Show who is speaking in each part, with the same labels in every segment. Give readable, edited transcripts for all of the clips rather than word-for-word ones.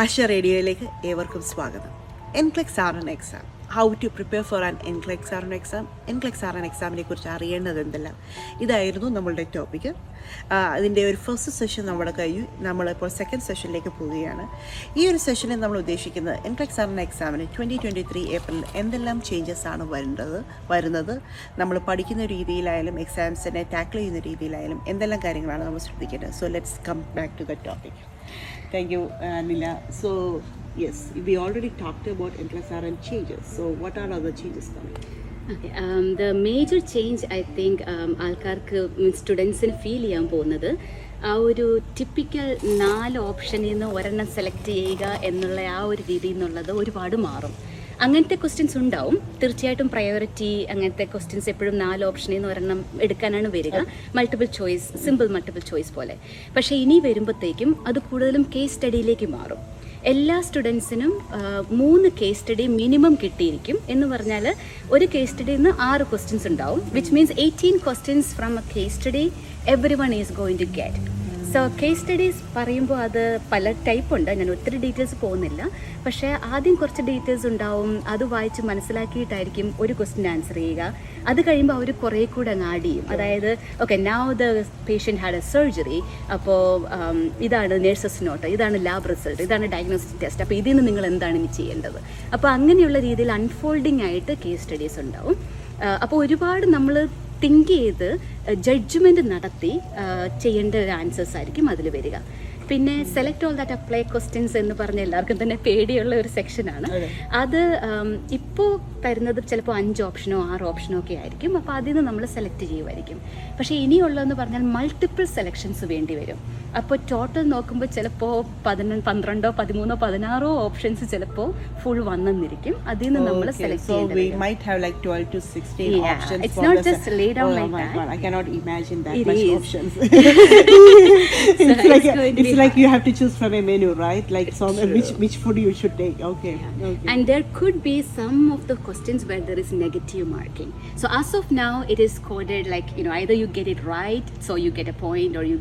Speaker 1: ആശ റേഡിയോയിലേക്ക് ഏവർക്കും സ്വാഗതം. NCLEX RN Exam. How to prepare for an NCLEX RN Exam. NCLEX RN എക്സാമിനെ കുറിച്ച് അറിയേണ്ടത് എന്തെല്ലാം, ഇതായിരുന്നു നമ്മളുടെ ടോപ്പിക്ക്. അതിൻ്റെ ഒരു ഫസ്റ്റ് സെഷൻ നമ്മുടെ കഴിഞ്ഞു. നമ്മളിപ്പോൾ സെക്കൻഡ് സെഷനിലേക്ക് പോവുകയാണ്. ഈ ഒരു സെഷനിൽ നമ്മൾ ഉദ്ദേശിക്കുന്നത് NCLEX RN എക്സാമിന് 2023 ഏപ്രിൽ എന്തെല്ലാം ചേഞ്ചസ് ആണ് വരുന്നത്, നമ്മൾ പഠിക്കുന്ന രീതിയിലായാലും എക്സാംസിനെ ടാക്കിൾ ചെയ്യുന്ന രീതിയിലായാലും എന്തെല്ലാം കാര്യങ്ങളാണ് നമ്മൾ ശ്രദ്ധിക്കേണ്ടത്. So let's come back to the topic. Thank you, Anila. So, yes, we already talked about NCLEX RN changes. So, what are other changes coming?
Speaker 2: Okay, the major change I think ആൾക്കാർക്ക് സ്റ്റുഡൻസിന് feel ചെയ്യാൻ പോകുന്നത് ആ ഒരു typical 4 ഓപ്ഷനിൽ നിന്ന് ഒരെണ്ണം select ചെയ്യുക എന്നുള്ള ആ ഒരു രീതിയിൽ നിന്നുള്ളത് ഒരുപാട് മാറും. അങ്ങനത്തെ ക്വസ്റ്റ്യൻസ് ഉണ്ടാവും തീർച്ചയായിട്ടും. പ്രയോറിറ്റി അങ്ങനത്തെ ക്വസ്റ്റ്യൻസ് എപ്പോഴും 4 ഓപ്ഷനിൽ നിന്ന് ഒരെണ്ണം എടുക്കാനാണ് വരിക, multiple choice, simple multiple choice പോലെ. പക്ഷേ ഇനി വരുമ്പോഴത്തേക്കും അത് കൂടുതലും കേസ് സ്റ്റഡിയിലേക്ക് മാറും. എല്ലാ സ്റ്റുഡൻസിനും 3 കേസ് സ്റ്റഡി മിനിമം കിട്ടിയിരിക്കും. എന്ന് പറഞ്ഞാൽ ഒരു കേസ് സ്റ്റഡിയിൽ നിന്ന് 6 ക്വസ്റ്റ്യൻസ് ഉണ്ടാവും, which means 18 questions from a case study every one is going to get. So case studies പറയുമ്പോൾ അത് പല ടൈപ്പ് ഉണ്ട്, ഞാൻ ഒത്തിരി ഡീറ്റെയിൽസ് പോകുന്നില്ല. പക്ഷേ ആദ്യം കുറച്ച് ഡീറ്റെയിൽസ് ഉണ്ടാവും, അത് വായിച്ച് മനസ്സിലാക്കിയിട്ടായിരിക്കും ഒരു ക്വസ്റ്റ്യൻ ആൻസർ ചെയ്യുക. അത് കഴിയുമ്പോൾ അവർ കുറേ കൂടെ അങ്ങ് ആഡ് ചെയ്യും. അതായത് okay, now the patient had A surgery, അപ്പോൾ ഇതാണ് നേഴ്സസ് നോട്ട്, ഇതാണ് ലാബ് റിസൾട്ട്, ഇതാണ് ഡയഗ്നോസ്റ്റിക് ടെസ്റ്റ്, അപ്പോൾ ഇതിൽ നിന്ന് നിങ്ങൾ എന്താണ് ഇനി ചെയ്യേണ്ടത്. അപ്പോൾ അങ്ങനെയുള്ള രീതിയിൽ അൺഫോൾഡിംഗ് ആയിട്ട് കേസ് സ്റ്റഡീസ് ഉണ്ടാവും. അപ്പോൾ ഒരുപാട് നമ്മൾ തിങ്ക് ചെയ്ത് ജഡ്ജ്മെൻറ്റ് നടത്തി ചെയ്യേണ്ട ഒരു ആൻസേഴ്സ് ആയിരിക്കും അതിൽ വരിക. പിന്നെ select all that apply questions എന്ന് പറഞ്ഞ എല്ലാവർക്കും തന്നെ പേടിയുള്ള ഒരു സെക്ഷനാണ്. അത് ഇപ്പോൾ തരുന്നത് ചിലപ്പോൾ 5 ഓപ്ഷനോ 6 ഓപ്ഷനോ ഒക്കെ ആയിരിക്കും. അപ്പോൾ അതിൽ നിന്ന് നമ്മൾ സെലക്ട് ചെയ്യുമായിരിക്കും. പക്ഷേ ഇനിയുള്ളതെന്ന് പറഞ്ഞാൽ മൾട്ടിപ്പിൾ സെലക്ഷൻസ് വേണ്ടി വരും. അപ്പോൾ ടോട്ടൽ നോക്കുമ്പോൾ ചിലപ്പോൾ 12, 13, 16 ഓപ്ഷൻസ് ചിലപ്പോൾ ഫുൾ വന്നെന്നിരിക്കും. അതിൽ നിന്ന് നമ്മൾ സെലക്ട് ചെയ്യേണ്ടത്. It's not just lay down like that.
Speaker 1: I cannot imagine that
Speaker 2: It
Speaker 1: much
Speaker 2: is.
Speaker 1: options.
Speaker 2: It's
Speaker 1: like you have to choose from a menu, right? Like which food you should take. Okay.
Speaker 2: And there could be some of the questions where there is negative marking. So as of now it is coded like, either you get it right, so you get a point, or you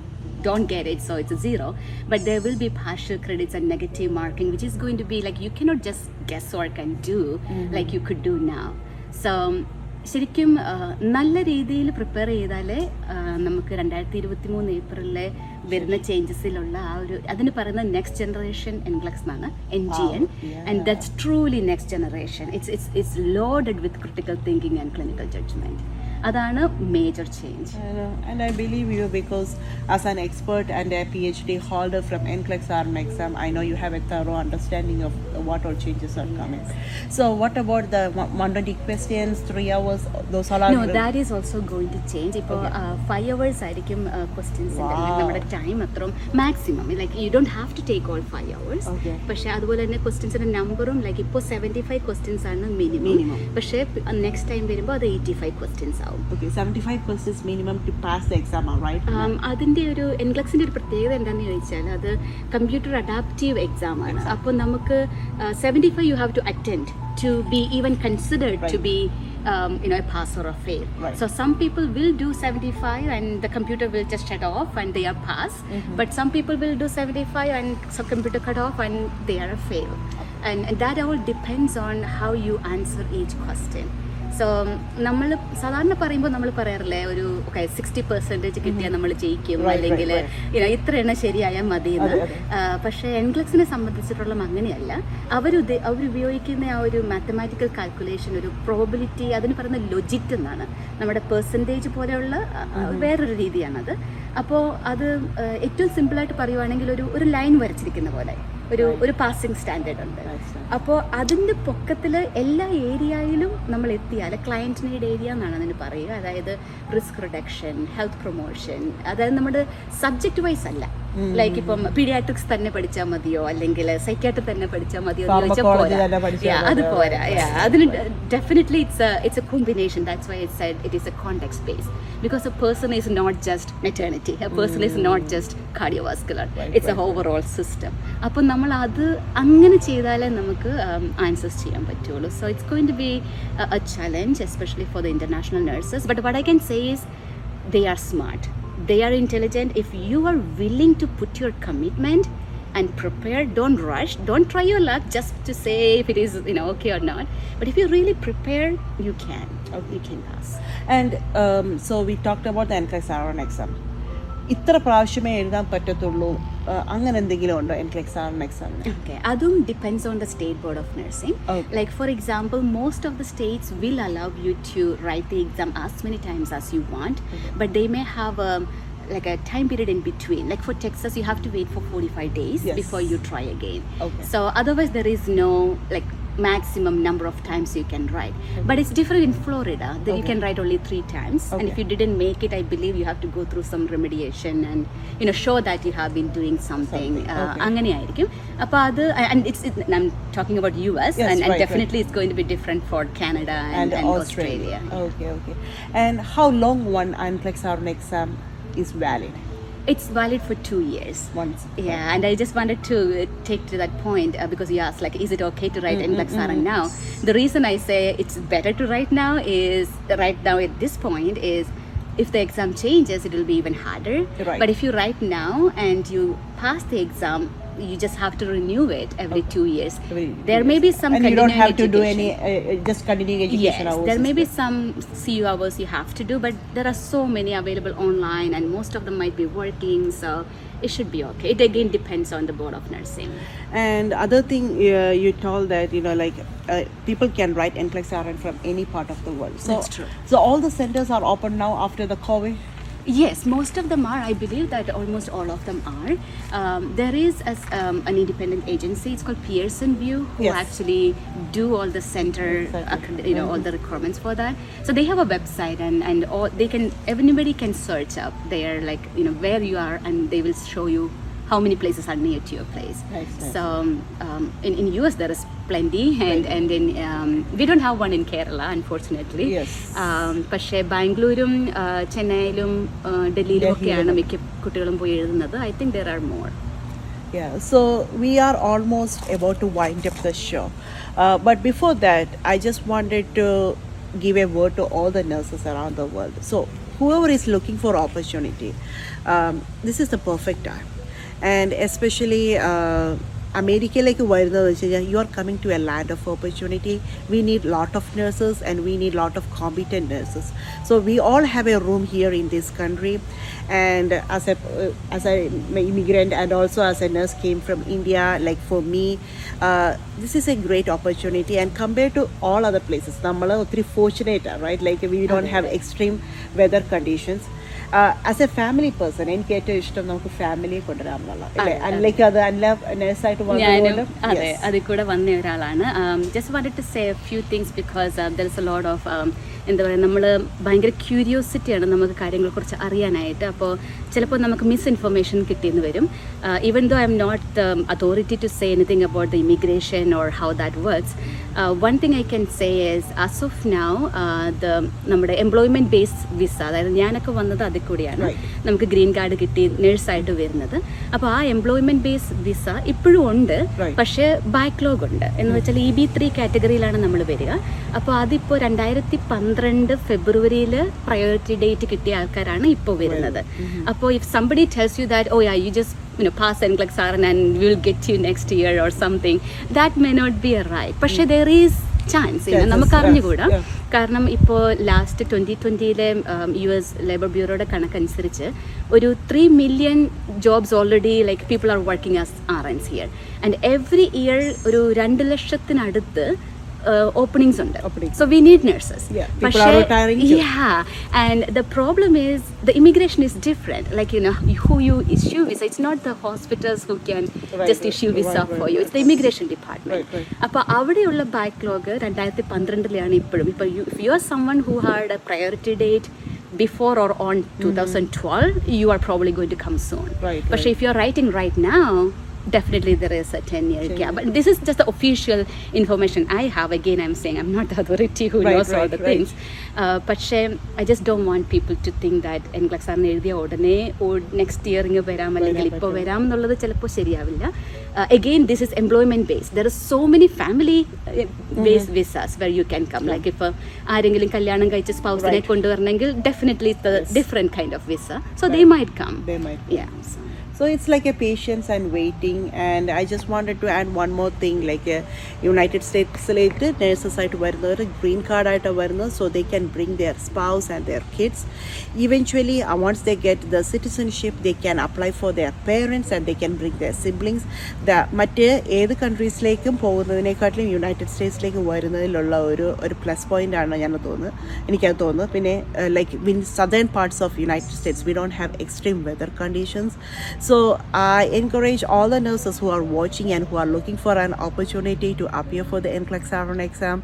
Speaker 2: don't get it, so it's a 0. But there will be partial credits and negative marking, which is going to be like you cannot just guesswork and do like you could do now. So ശരിക്കും നല്ല രീതിയിൽ prepare ചെയ്താലേ നമുക്ക് 2023 ഏപ്രിലിലെ വരുന്ന ചേഞ്ചസിലുള്ള ആ ഒരു, അതിന് പറയുന്ന നെക്സ്റ്റ് ജനറേഷൻ NCLEX എന്നാണ്, NGN, and that's truly next generation. It's loaded with critical thinking and clinical judgment. അതാണ് major change.
Speaker 1: And I believe you, because as an expert and a PhD holder from NCLEX RN Exam, I know you have a thorough understanding of what all changes are coming. So what about the 120 questions, 3 hours, those all are...
Speaker 2: No, that is also going to change. ഇപ്പോൾ 5 hours ആയിരിക്കും questions. നമ്മുടെ time അത്രയും maximum, like you don't have to take all 5 hours. പക്ഷേ അതുപോലെ തന്നെ ക്വസ്റ്റ്യൻസിന്റെ നമ്പറും like ഇപ്പോൾ 75 questions ആണ് മിനിമം. പക്ഷേ നെക്സ്റ്റ് ടൈം വരുമ്പോൾ അത് 85 ക്വസ്റ്റ്യൻസ് ആവും.
Speaker 1: Okay, 75 questions minimum to pass the exam, right?
Speaker 2: അതിൻ്റെ ഒരു NCLEXന്റെ ഒരു പ്രത്യേകത എന്താണെന്ന് ചോദിച്ചാൽ അത് കമ്പ്യൂട്ടർ അഡാപ്റ്റീവ് എക്സാം ആണ്. അപ്പോൾ നമുക്ക് 75 you have to attend to be even considered to be a pass or a fail. Right. So some people will do 75 and the computer will just shut off and they are pass. But some people will do 75 and some computer cut off and they are a fail. And that all depends on how you answer each question. So നമ്മൾ സാധാരണ പറയുമ്പോൾ നമ്മൾ പറയാറില്ലേ, ഒരു 60% കിട്ടിയാൽ നമ്മൾ ജയിക്കും, അല്ലെങ്കിൽ ഇത്ര എണ്ണം ശരിയായാൽ മതിയെന്ന്. പക്ഷേ NCLEXനെ സംബന്ധിച്ചിട്ടുള്ള അങ്ങനെയല്ല. അവരുപയോഗിക്കുന്ന ആ ഒരു മാത്തമാറ്റിക്കൽ കാൽക്കുലേഷൻ, ഒരു പ്രോബിലിറ്റി, അതിന് പറയുന്ന ലൊജിറ്റ് എന്നാണ്. നമ്മുടെ പെർസെൻറ്റേജ് പോലെയുള്ള വേറൊരു രീതിയാണത്. അപ്പോൾ അത് ഏറ്റവും സിമ്പിളായിട്ട് പറയുവാണെങ്കിൽ ഒരു ലൈൻ വരച്ചിരിക്കുന്ന പോലെ ഒരു പാസിംഗ് സ്റ്റാൻഡേർഡ് ഉണ്ട്. അപ്പോൾ അതിൻ്റെ പൊക്കത്തിൽ എല്ലാ ഏരിയയിലും നമ്മൾ എത്തിയാൽ, ക്ലയൻറ്റ് നീഡ് ഏരിയ എന്നാണ് അതിന് പറയുക. അതായത് റിസ്ക് റിഡക്ഷൻ, ഹെൽത്ത് പ്രൊമോഷൻ, അതായത് നമ്മുടെ സബ്ജക്റ്റ് വൈസ് അല്ല. ലൈക്ക് ഇപ്പം പീഡിയാട്രിക്സ് തന്നെ പഠിച്ചാൽ മതിയോ, അല്ലെങ്കിൽ സൈക്യാട്രി തന്നെ പഠിച്ചാൽ മതിയോ എന്ന് ചോദിച്ചാൽ അത് പോരാ. അതിന് definitely it's a combination. That's why it is a context base, because a person is not just maternity, a person is not just cardiovascular, it's a overall system. അപ്പം നമ്മൾ അത് അങ്ങനെ ചെയ്താലേ നമുക്ക് ആൻസേഴ്സ് ചെയ്യാൻ പറ്റുള്ളൂ. So it's going to be a challenge, especially for the international nurses. But what I can say is they are smart, they are intelligent. If you are willing to put your commitment, and prepare. Don't rush, don't try your luck just to say if it is okay or not, but if you really prepare, you can pass.
Speaker 1: And so we talked about the NCLEX RN exam. ഇത്ര പ്രാവശ്യമേ എഴുതാൻ പറ്റത്തുള്ളൂ, അങ്ങനെ എന്തെങ്കിലും ഉണ്ടോ NCLEX RN exam?
Speaker 2: Okay, അതും depends on the state board of nursing. Like for example, most of the states will allow you to write the exam as many times as you want, but they may have like a time period in between. Like for Texas, you have to wait for 45 days before you try again. So otherwise there is no like maximum number of times you can write, but it's different in Florida that you can write only 3 times, and if you didn't make it, I believe you have to go through some remediation and show that you have been doing something. അങ്ങനെ ആയിരിക്കും. അപ്പോൾ അത് and I'm talking about US, and definitely it's going to be different for Canada and Australia.
Speaker 1: Okay. And how long one NCLEX RN exam is valid?
Speaker 2: It's valid for 2 years.
Speaker 1: Once.
Speaker 2: Yeah, and I just wanted to take to that point because you asked, like, is it okay to write NCLEX RN now? The reason I say it's better to write now is, right now at this point, is if the exam changes, it will be even harder.
Speaker 1: Right.
Speaker 2: But if you write now and you pass the exam, you just have to renew it every 2 years. There may be some
Speaker 1: and you don't have to do any just continuing education hours.
Speaker 2: There may be some CU hours you have to do, but there are so many available online, and most of them might be working, so it should be okay. It again depends on the board of nursing.
Speaker 1: And other thing, you told that like people can write NCLEX RN from any part of the world. So,
Speaker 2: that's true.
Speaker 1: So all the centers are open now after the COVID?
Speaker 2: Yes, most of them are. I believe that almost all of them are. There is an independent agency. It's called Pearson VUE, who actually do all the center, all the requirements for that. So they have a website, and all, everybody can search up there, like where you are, and they will show you how many places are near to your place.
Speaker 1: Nice.
Speaker 2: So in US there is plenty, and in we don't have one in Kerala, unfortunately.
Speaker 1: Yes.
Speaker 2: പക്ഷേ ബാംഗ്ലൂരും ചെന്നൈയിലും ഡൽഹിയിലും ഒക്കെയാണ് മിക്ക കുട്ടികളും പോയി എഴുതുന്നത്. I think there are more.
Speaker 1: Yeah, so we are almost about to wind up the show, but before that I just wanted to give a word to all the nurses around the world. So whoever is looking for opportunity, this is the perfect time. And especially അമേരിക്കയിലേക്ക് വരുന്നത് വെച്ച് കഴിഞ്ഞാൽ you are coming to a land of opportunity. We need lot of nurses, and we need lot of competent nurses. So we all have a room here in this country, and as a immigrant and also as a nurse came from India, like for me, this is a great opportunity, and compared to all other places, നമ്മൾ ഒത്തിരി fortunate, right? Like we don't have extreme weather conditions. As A family person എനിക്ക് ഏറ്റവും ഇഷ്ടം നമുക്ക് ഫാമിലിയെ കൊണ്ടുവരാമെന്നുള്ള അൻലൈക്ക് അത് അല്ല നഴ്സായിട്ട്
Speaker 2: ഞാനും അതെ അതിൽ കൂടെ വന്ന ഒരാളാണ്. Just wanted to say a few things because there is a lot of എന്താ പറയുക, നമ്മൾ ഭയങ്കര ക്യൂരിയോസിറ്റിയാണ് നമുക്ക് കാര്യങ്ങളെക്കുറിച്ച് അറിയാനായിട്ട്. അപ്പോൾ ചിലപ്പോൾ നമുക്ക് മിസ്ഇൻഫർമേഷൻ കിട്ടിയെന്ന് വരും. Even though I am not the authority to say anything about the immigration or how that works. One thing I can say is as of now നമ്മുടെ എംപ്ലോയ്മെൻറ്റ് ബേസ്ഡ് വിസ, അതായത് ഞാനൊക്കെ വന്നത് അതിൽ കൂടിയാണ് നമുക്ക് ഗ്രീൻ കാർഡ് കിട്ടി നേഴ്സായിട്ട് വരുന്നത്. അപ്പോൾ ആ എംപ്ലോയ്മെൻറ്റ് ബേസ്ഡ് വിസ ഇപ്പോഴും ഉണ്ട്, പക്ഷേ ബാക്ക്ലോഗ് ഉണ്ട്. എന്ന് വെച്ചാൽ EB3 കാറ്റഗറിയിലാണ് നമ്മൾ വരിക. അപ്പോൾ അതിപ്പോൾ 2012 ഫെബ്രുവരിയിൽ പ്രയോറിറ്റി ഡേറ്റ് കിട്ടിയ ആൾക്കാരാണ് ഇപ്പോൾ വരുന്നത്. അപ്പോൾ if somebody tells you that you just pass NCLEX RN and we will get you next year or something, that may not be a right. പക്ഷേ there is chance, നമുക്ക് അറിഞ്ഞുകൂടാ. കാരണം ഇപ്പോൾ ലാസ്റ്റ് 2020 US ലേബർ ബ്യൂറോയുടെ കണക്കനുസരിച്ച് ഒരു 3 million jobs already like people are working as RNs here, and every year ഒരു 2 ലക്ഷത്തിനടുത്ത് openings ഉണ്ട്. So we need nurses.
Speaker 1: People are retiring too.
Speaker 2: And the problem is the immigration is different. Like who you issue visa, it's not the hospitals who can just issue visa for you. It's the immigration department. അപ്പോൾ അവിടെയുള്ള backlog 2012 ഇപ്പോഴും. ഇപ്പോൾ if you are someone who had a priority date before or on 2012, you are probably going to come soon. But if you are writing right now, definitely there is a 10-year gap. But this is just the official information I have. Again, I'm saying I'm not the authority who knows all the things. പക്ഷേ I just don't want people to think that NCLEX RN എഴുതിയ ഉടനെ next year ഇങ്ങ് വരാം അല്ലെങ്കിൽ ഇപ്പോൾ വരാം എന്നുള്ളത് ചിലപ്പോൾ ശരിയാവില്ല. Again, this is employment based. There are so many family based visas where you can come. Like if ആരെങ്കിലും കല്യാണം കഴിച്ച സ്പൗസിനെ കൊണ്ടുവരണമെങ്കിൽ definitely it's a different kind of visa. So they might come.
Speaker 1: They might.
Speaker 2: Yeah.
Speaker 1: So it's like a patience and waiting. And I just wanted to add one more thing, like United States nurses ആയിട്ട് വരുന്നവർ green കാർഡായിട്ട് വരുന്നത്, so they can bring their spouse and their kids. Eventually, once they get the citizenship, they can apply for their parents and they can bring their siblings. മറ്റ് ഏത് കൺട്രീസിലേക്കും പോകുന്നതിനെക്കാട്ടിലും United സ്റ്റേറ്റ്സിലേക്ക് വരുന്നതിലുള്ള ഒരു plus point ആണ് എനിക്കത് തോന്നുന്നു. പിന്നെ like in southern parts of United States, we don't have extreme weather conditions. So I encourage all the nurses who are watching and who are looking for an opportunity to appear for the NCLEX RN exam,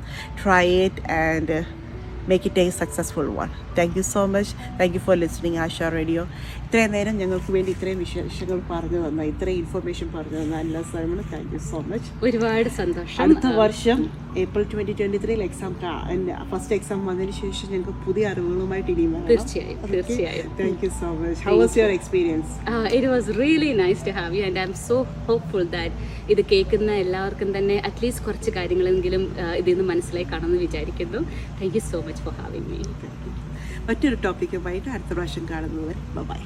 Speaker 1: try it and make it a successful one. Thank you so much. Thank you for listening Asha Radio. ഇത്രയും നേരം ഞങ്ങൾക്ക് വേണ്ടി ഇത്രയും വിശേഷങ്ങൾ പറഞ്ഞു തന്ന, ഇത്രയും information പറഞ്ഞു തന്ന അനില സാറിന് താങ്ക് യു സോ മച്ച്.
Speaker 2: ഒരുപാട് സന്തോഷം.
Speaker 1: അടുത്ത വർഷം April 2023 എക്സാം, ഫസ്റ്റ് എക്സാം വന്നതിന് ശേഷം ഞങ്ങൾക്ക് പുതിയ അറിവുകളുമായിട്ട് ഇനിയും വരണം.
Speaker 2: തീർച്ചയായും.
Speaker 1: Thank you so much. How was your experience?
Speaker 2: It was really nice to have you and I'm so hopeful that ഇത് കേൾക്കുന്ന എല്ലാവർക്കും തന്നെ അറ്റ്ലീസ്റ്റ് കുറച്ച് കാര്യങ്ങളെങ്കിലും ഇതിൽ നിന്ന് മനസ്സിലായി കാണുമെന്ന് വിചാരിക്കുന്നു. Thank you so much for having me.
Speaker 1: മറ്റൊരു ടോപ്പിക്കുമായിട്ട് അടുത്ത പ്രാവശ്യം കാണുന്നവരെ ബൈ.